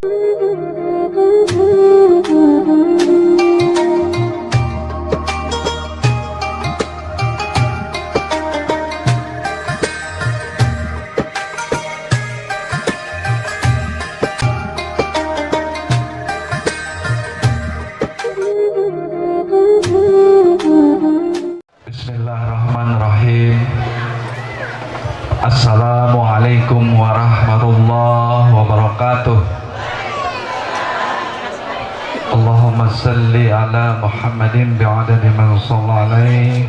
Bismillahirrahmanirrahim. Assalamualaikum warahmatullahi wabarakatuh. Allahumma salli ala Muhammadin bi'adadi man shalla alaihi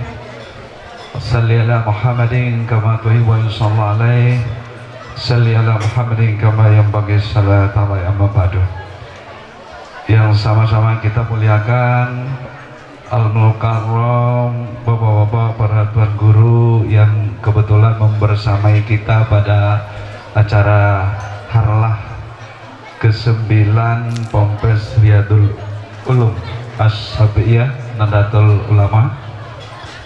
salli ala Muhammadin kama tuhibbu wa yusalla alaihi salli ala Muhammadin kama yanbaghi salatu alaihi amma ba'du. Yang sama-sama kita muliakan Al-Mukarram, bapak-bapak, para tuan guru yang kebetulan membersamai kita pada acara harlah ke-9 Pompes Riyadul Ulum As-Sabiyah Nahdlatul Ulama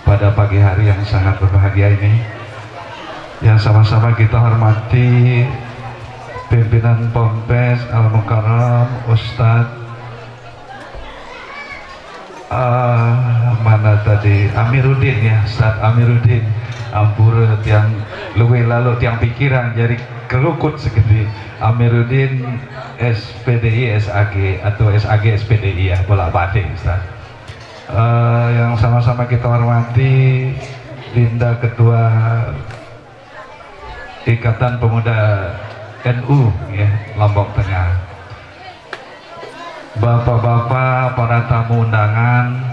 pada pagi hari yang sangat berbahagia ini. Yang sama-sama kita hormati pimpinan Pompes Al-Mukarram Ustadz mana tadi Amiruddin ya, Ustaz Amiruddin ampura tiang luwe lalu tiang pikiran jadi kelukut segede Amiruddin SPDI SAG atau SAG SPDI ya bolak-balik Ustaz. Yang sama-sama kita hormati Linda Ketua Ikatan Pemuda NU ya Lombok Tengah, bapak-bapak, para tamu undangan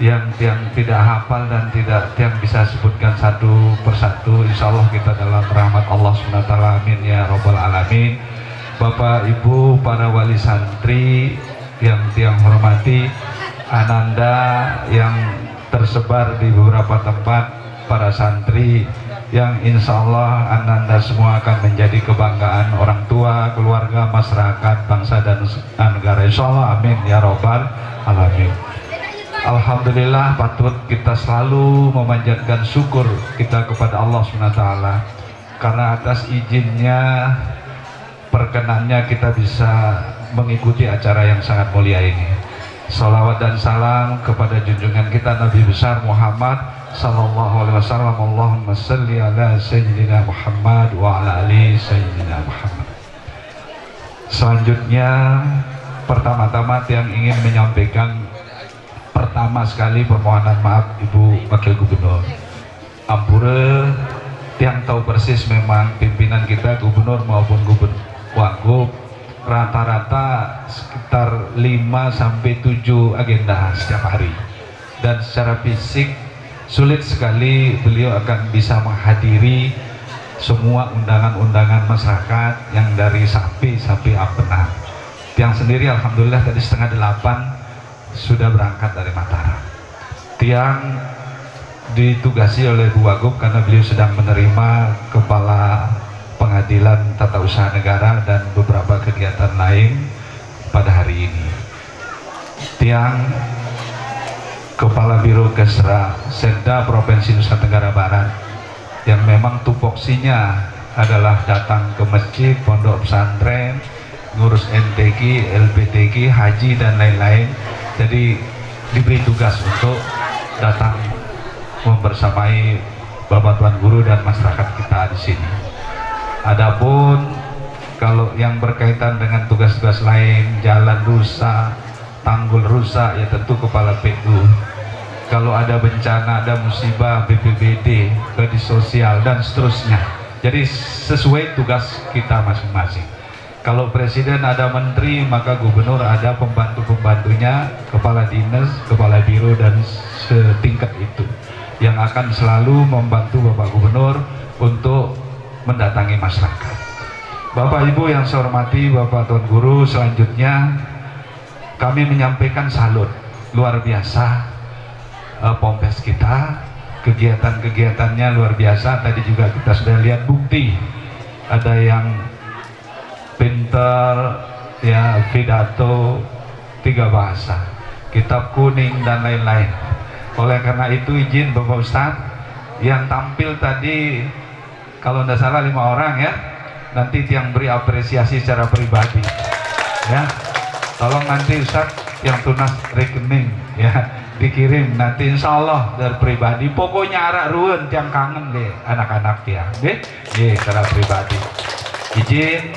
yang tidak hafal dan yang bisa sebutkan satu persatu, insya Allah kita dalam rahmat Allah SWT, amin ya robbal alamin. Bapak ibu para wali santri yang hormati, ananda yang tersebar di beberapa tempat, para santri yang insya Allah ananda semua akan menjadi kebanggaan orang tua, keluarga, masyarakat, bangsa dan negara, insya Allah, amin ya robbal alamin. Alhamdulillah, patut kita selalu memanjatkan syukur kita kepada Allah SWT karena atas izinnya, perkenannya kita bisa mengikuti acara yang sangat mulia ini. Salawat dan salam kepada junjungan kita Nabi besar Muhammad sallallahu alaihi wasallam. Allahumma salli ala sayyidina Muhammad wa ala ali sayyidina Muhammad. Selanjutnya, pertama-tama yang ingin menyampaikan pertama sekali permohonan maaf Ibu Wakil Gubernur. Ampura yang tahu persis memang pimpinan kita gubernur maupun gubernur wagub rata-rata sekitar 5-7 agenda setiap hari, dan secara fisik sulit sekali beliau akan bisa menghadiri semua undangan-undangan masyarakat yang dari sampai Apena. Tiang sendiri alhamdulillah tadi 7:30 sudah berangkat dari Mataram. Tiang ditugasi oleh Bu Wagub karena beliau sedang menerima kepala pengadilan tata usaha negara dan beberapa kegiatan lain pada hari ini. Tiang Kepala Biro Kesra Setda Provinsi Nusa Tenggara Barat yang memang tupoksinya adalah datang ke masjid, pondok pesantren, ngurus NTG, LPTG, haji dan lain-lain. Jadi diberi tugas untuk datang membersamai Bapak Tuan Guru dan masyarakat kita di sini. Adapun kalau yang berkaitan dengan tugas-tugas lain, jalan rusak, tanggul rusak, ya tentu kepala PU. Kalau ada bencana, ada musibah, BPBD, kredit sosial dan seterusnya. Jadi sesuai tugas kita masing-masing. Kalau presiden ada menteri, maka gubernur ada pembantu-pembantunya, kepala dinas, kepala biro dan setingkat itu yang akan selalu membantu Bapak Gubernur untuk mendatangi masyarakat. Bapak Ibu yang saya hormati, Bapak Tuan Guru, selanjutnya kami menyampaikan salut luar biasa Pompes kita, kegiatan-kegiatannya luar biasa. Tadi juga kita sudah lihat bukti, ada yang pintar ya, pidato 3 bahasa, kitab kuning dan lain-lain. Oleh karena itu izin Bapak Ustadz yang tampil tadi kalau tidak salah 5 orang ya, nanti yang beri apresiasi secara pribadi. ya. Tolong nanti Ustaz yang tunas rekening ya dikirim nanti insya Allah dari pribadi. Pokoknya arak ruwen tiang kangen deh anak-anak tiang deh secara pribadi. Izin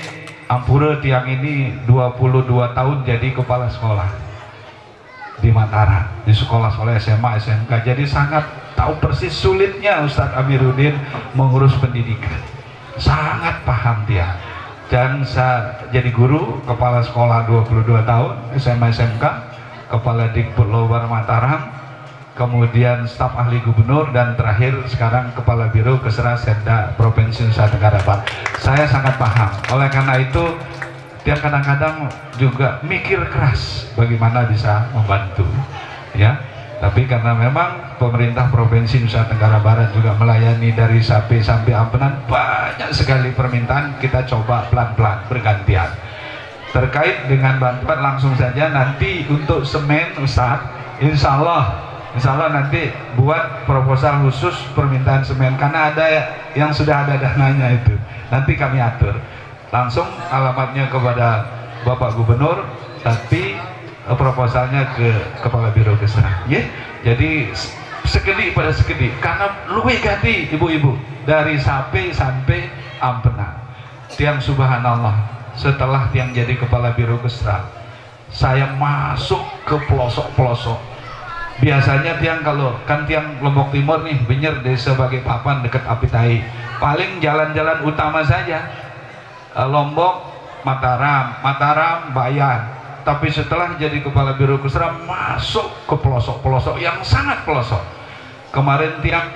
ampura tiang ini 22 tahun jadi kepala sekolah di Mataram, di sekolah-sekolah SMA, SMK. Jadi sangat tahu persis sulitnya Ustadz Amiruddin mengurus pendidikan. Sangat paham dia. Dan saya jadi guru, kepala sekolah 22 tahun, SMA, SMK, kepala Dikbud Lobar Mataram, kemudian staf ahli gubernur, dan terakhir sekarang kepala biro Kesra Setda Provinsi Nusa Tenggara Barat. Saya sangat paham. Oleh karena itu dia kadang-kadang juga mikir keras bagaimana bisa membantu ya. Tapi karena memang pemerintah Provinsi Nusa Tenggara Barat juga melayani dari Sape sampai Ampenan, banyak sekali permintaan, kita coba pelan-pelan bergantian. Terkait dengan bantuan langsung saja nanti untuk semen Ustaz, insya Allah nanti buat proposal khusus permintaan semen, karena ada yang sudah ada dananya itu, nanti kami atur langsung alamatnya kepada Bapak Gubernur, tapi proposalnya ke Kepala Biro Kesra ya. Jadi sekedik pada sekedik, karena luwih ganti ibu-ibu dari Sape sampai Ampenan. Tiang subhanallah, setelah tiang jadi Kepala Biro Kesra, saya masuk ke pelosok-pelosok. Biasanya tiang kalau kan tiang Lombok Timur nih, Benyer desa sebagai papan dekat Apitai, paling jalan-jalan utama saja, Lombok, Mataram, Bayan. Tapi setelah jadi Kepala Biro Kesra masuk ke pelosok-pelosok yang sangat pelosok. Kemarin tiang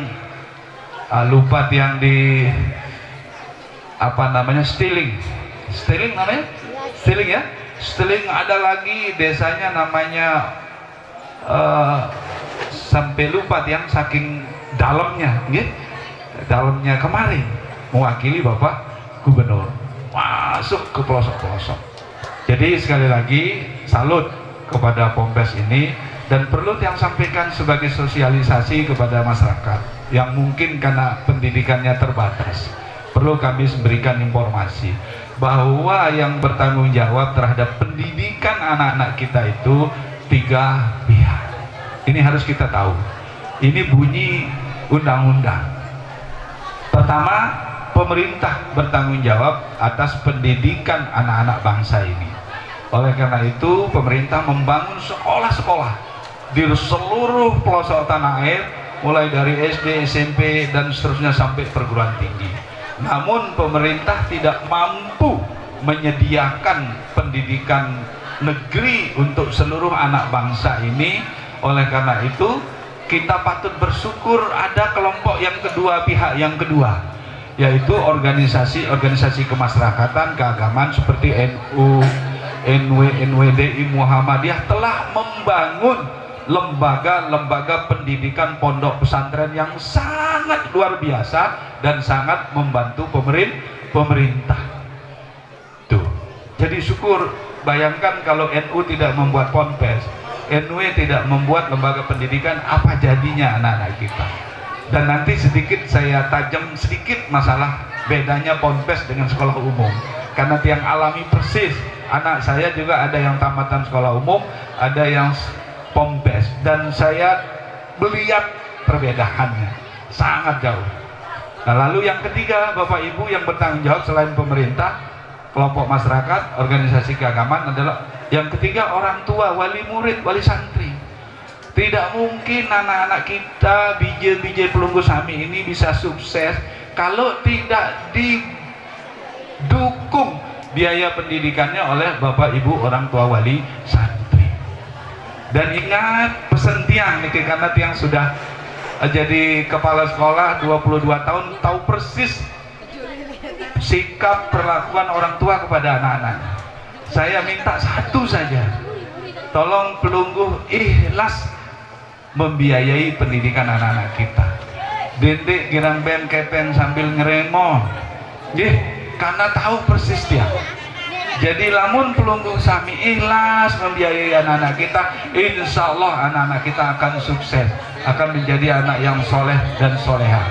lupa tiang di apa namanya, Stiling namanya, Stiling ya. Stiling ada lagi desanya namanya sampai lupa tiang saking dalamnya, gitu. Dalamnya kemarin mewakili Bapak Gubernur masuk ke pelosok-pelosok. Jadi sekali lagi salut kepada Pompes ini, dan perlu yang sampaikan sebagai sosialisasi kepada masyarakat yang mungkin karena pendidikannya terbatas. Perlu kami memberikan informasi bahwa yang bertanggung jawab terhadap pendidikan anak-anak kita itu 3 pihak. Ini harus kita tahu. Ini bunyi undang-undang. Pertama, pemerintah bertanggung jawab atas pendidikan anak-anak bangsa ini. Oleh karena itu pemerintah membangun sekolah-sekolah di seluruh pelosok tanah air, mulai dari SD, SMP, dan seterusnya sampai perguruan tinggi. Namun pemerintah tidak mampu menyediakan pendidikan negeri untuk seluruh anak bangsa ini. Oleh karena itu kita patut bersyukur ada kelompok yang kedua, pihak yang kedua, yaitu organisasi kemasyarakatan, keagamaan seperti NU, NWDI, Muhammadiyah telah membangun lembaga-lembaga pendidikan pondok pesantren yang sangat luar biasa dan sangat membantu pemerintah. Tuh. Jadi syukur, bayangkan kalau NU tidak membuat ponpes, NW tidak membuat lembaga pendidikan, apa jadinya anak-anak kita. Dan nanti saya tajam sedikit masalah bedanya ponpes dengan sekolah umum, karena tiang alami persis. Anak saya juga ada yang tamatan sekolah umum, ada yang pompes, dan saya melihat perbedaannya sangat jauh. Nah, lalu yang ketiga, Bapak Ibu yang bertanggung jawab selain pemerintah, kelompok masyarakat, organisasi keagamaan adalah yang ketiga orang tua, wali murid, wali santri. Tidak mungkin anak-anak kita, bije-bije Pelunggu Sami ini bisa sukses kalau tidak didukung biaya pendidikannya oleh Bapak Ibu orang tua wali santri. Dan ingat pesen tiang nih, karena tiang sudah jadi kepala sekolah 22 tahun, tahu persis sikap perlakuan orang tua kepada anak-anak. Saya minta satu saja, tolong Pelunggu ikhlas membiayai pendidikan anak-anak kita. Dendik girang ben kepen sambil ngeremo, karena tahu persis dia. Jadi lamun Pelunggu Sami ikhlas membiayai anak-anak kita, insya Allah anak-anak kita akan sukses, akan menjadi anak yang soleh dan soleha.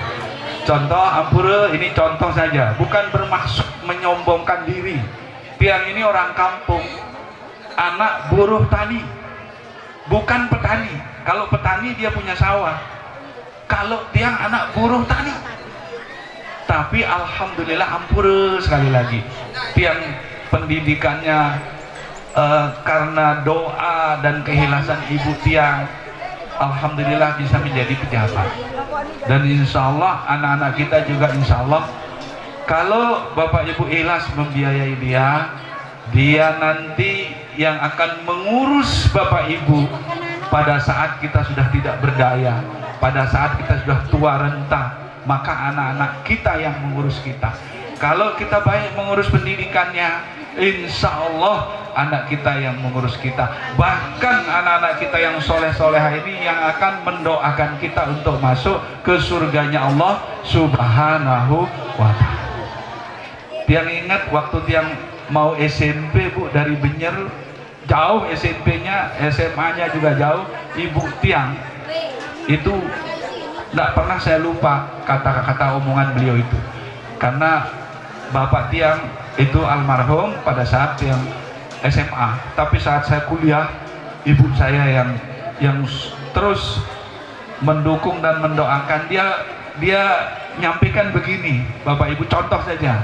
Contoh ampura, ini contoh saja, bukan bermaksud menyombongkan diri. Tiang ini orang kampung, anak buruh tani, bukan petani. Kalau petani dia punya sawah, kalau tiang anak buruh tani. Tapi alhamdulillah ampura sekali lagi, tiang pendidikannya karena doa dan keikhlasan ibu tiang, alhamdulillah bisa menjadi pejabat. Dan insya Allah anak-anak kita juga insya Allah, kalau bapak ibu ikhlas membiayai dia nanti yang akan mengurus bapak ibu pada saat kita sudah tidak berdaya, pada saat kita sudah tua renta, maka anak-anak kita yang mengurus kita. Kalau kita baik mengurus pendidikannya, insya Allah anak kita yang mengurus kita. Bahkan anak-anak kita yang soleh-solehah ini yang akan mendoakan kita untuk masuk ke surganya Allah Subhanahu wa ta'ala. Tiang ingat waktu tiang mau SMP bu, dari Benyer jauh SMP-nya, SMA-nya juga jauh. Ibu tiang itu tidak pernah saya lupa kata-kata omongan beliau itu, karena bapak tiang itu almarhum pada saat tiang SMA, tapi saat saya kuliah ibu saya yang terus mendukung dan mendoakan dia nyampaikan begini, bapak ibu, contoh saja,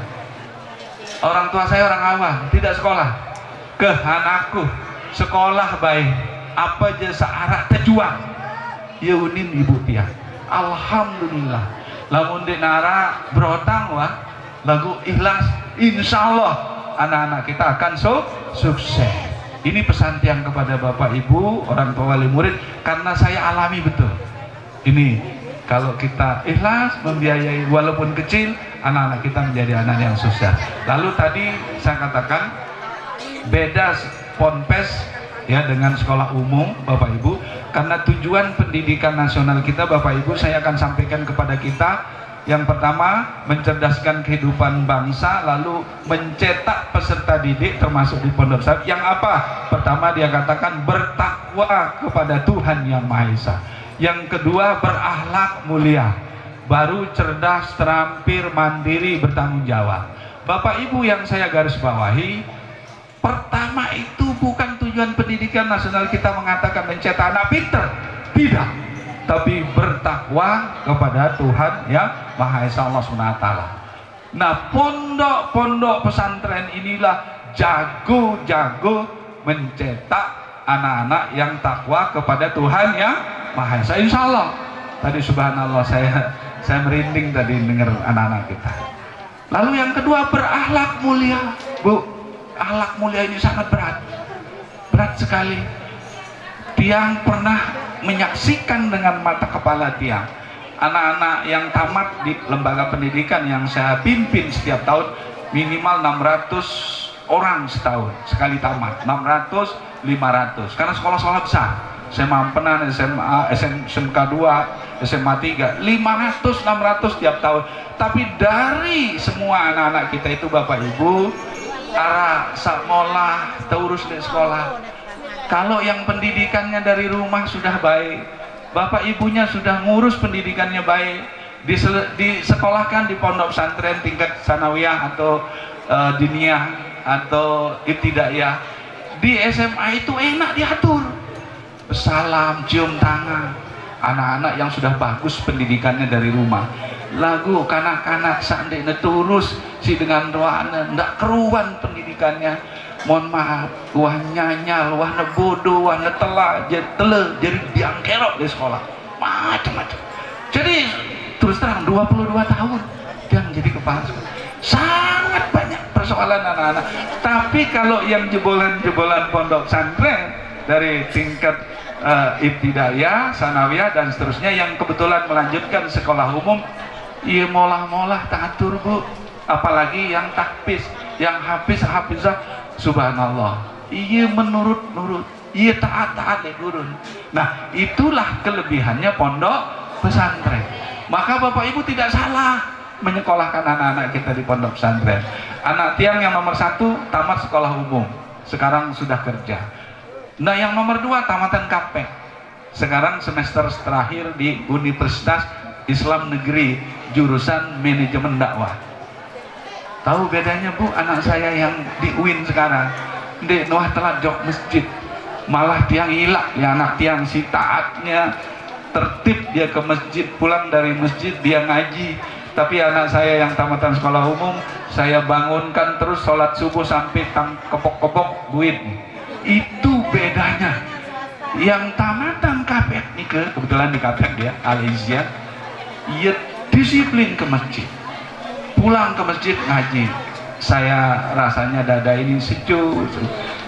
orang tua saya orang awam, tidak sekolah, ke anakku sekolah baik apa jasa arak terjuang yaunin ibu tiang. Alhamdulillah, lamun di nara berotang wah lagu ikhlas, insya Allah anak-anak kita akan sukses. Ini pesan tiang kepada bapak ibu, orang tua, wali murid, karena saya alami betul. Ini kalau kita ikhlas membiayai walaupun kecil, anak-anak kita menjadi anak yang sukses. Lalu tadi saya katakan beda ponpes ya dengan sekolah umum bapak ibu, karena tujuan pendidikan nasional kita bapak ibu, saya akan sampaikan kepada kita, yang pertama mencerdaskan kehidupan bangsa, lalu mencetak peserta didik termasuk di pondok pesantren yang apa? Pertama dia katakan bertakwa kepada Tuhan Yang Maha Esa, yang kedua berakhlak mulia, baru cerdas, terampil, mandiri, bertanggung jawab. Bapak ibu yang saya garis bawahi, pertama itu bukan tujuan pendidikan nasional kita mengatakan mencetak anak pintar, tidak, tapi bertakwa kepada Tuhan Yang Maha Esa Allah SWT. Nah, pondok-pondok pesantren inilah jago-jago mencetak anak-anak yang takwa kepada Tuhan Yang Maha Esa. Insya Allah. Tadi subhanallah saya merinding tadi dengar anak-anak kita. Lalu yang kedua berakhlak mulia, bu. Akhlak mulia ini sangat berat sekali. Tiang pernah menyaksikan dengan mata kepala tiang anak-anak yang tamat di lembaga pendidikan yang saya pimpin setiap tahun minimal 600 orang setahun sekali tamat, 600 500, karena sekolah-sekolah besar, SMA Ampenan, SMA, SMK 2, SMA 3, 500 600 tiap tahun. Tapi dari semua anak-anak kita itu bapak ibu, arah sekolah, terurus di sekolah. Kalau yang pendidikannya dari rumah sudah baik, bapak ibunya sudah ngurus pendidikannya baik, disekolahkan di pondok pesantren tingkat sanawiyah atau diniyah atau ibtidaiyah, di SMA itu enak diatur, salam, cium tangan. Anak-anak yang sudah bagus pendidikannya dari rumah, lagu kanak-kanak seandainya turus si dengan doanya ndak keruan pendidikannya, mohon maaf, wah nyanyal, wah nebodo, wah netela, jadi diangkerok di sekolah macam-macam. Jadi terus terang 22 tahun yang jadi kepala sekolah, sangat banyak persoalan anak-anak. Tapi kalau yang jebolan-jebolan pondok pesantren dari tingkat ibtidaiyah, sanawiyah dan seterusnya yang kebetulan melanjutkan sekolah umum, iya molah-molah teratur bu, apalagi yang tahfiz, yang hafizah, subhanallah, iya menurut, iya taat-taat deh gurun. Nah itulah kelebihannya pondok pesantren. Maka bapak ibu tidak salah menyekolahkan anak-anak kita di pondok pesantren. Anak tiang yang nomor 1 tamat sekolah umum, sekarang sudah kerja. Nah yang nomor 2 tamatan KPEK, sekarang semester terakhir di Universitas Islam Negeri jurusan manajemen dakwah. Tahu bedanya bu, anak saya yang di UIN sekarang ndek nuah telat jok masjid, malah tiang hilak ya anak tiang si taatnya tertib dia ke masjid, pulang dari masjid dia ngaji. Tapi anak saya yang tamatan sekolah umum saya bangunkan terus sholat subuh sampai kepok-kepok duit. Itu bedanya. Yang tamatan kapek nih kebetulan di kapek dia Malaysia, ia disiplin ke masjid, pulang ke masjid ngaji. Saya rasanya dada ini sejuk.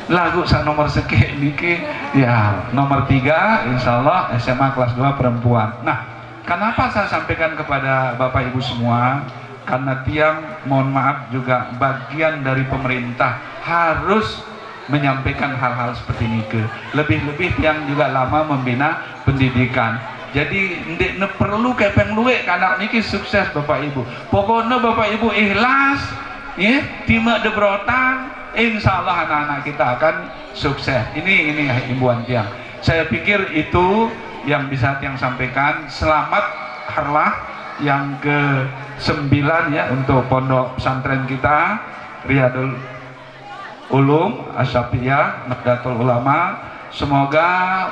Lagu nomor sekian niki ya nomor 3 insyaallah SMA kelas 2 perempuan. Nah, kenapa saya sampaikan kepada Bapak Ibu semua? Karena tiang mohon maaf juga bagian dari pemerintah harus menyampaikan hal-hal seperti ini ke lebih-lebih tiang juga lama membina pendidikan. Jadi ndek ne perlu kepeng luwe anak niki sukses Bapak Ibu. Pokoknya Bapak Ibu ikhlas, ya, timak de berotang, insyaallah anak-anak kita akan sukses. Ini himbauan tiang. Saya pikir itu yang bisa tiang sampaikan. Selamat harlah yang ke-9 ya untuk pondok pesantren kita Riyadul Ulum Asyafiyah Nahdlatul Ulama. Semoga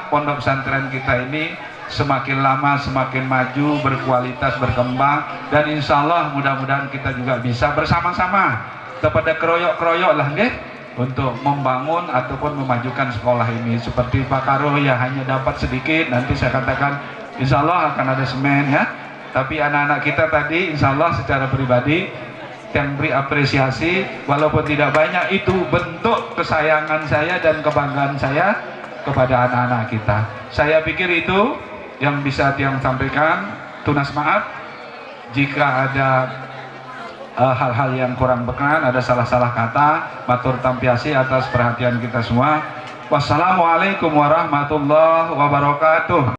pondok pesantren kita ini semakin lama semakin maju, berkualitas, berkembang, dan insya Allah mudah-mudahan kita juga bisa bersama-sama kepada keroyok-keroyok lah nggih untuk membangun ataupun memajukan sekolah ini. Seperti Pak Karo ya hanya dapat sedikit, nanti saya katakan insya Allah akan ada semen ya. Tapi anak-anak kita tadi insya Allah secara pribadi yang beri apresiasi walaupun tidak banyak, itu bentuk kesayangan saya dan kebanggaan saya kepada anak-anak kita. Saya pikir itu yang bisa tiang sampaikan. Tunas maaf jika ada hal-hal yang kurang berkenan, ada salah-salah kata, matur tampiasi atas perhatian kita semua. Wassalamualaikum warahmatullahi wabarakatuh.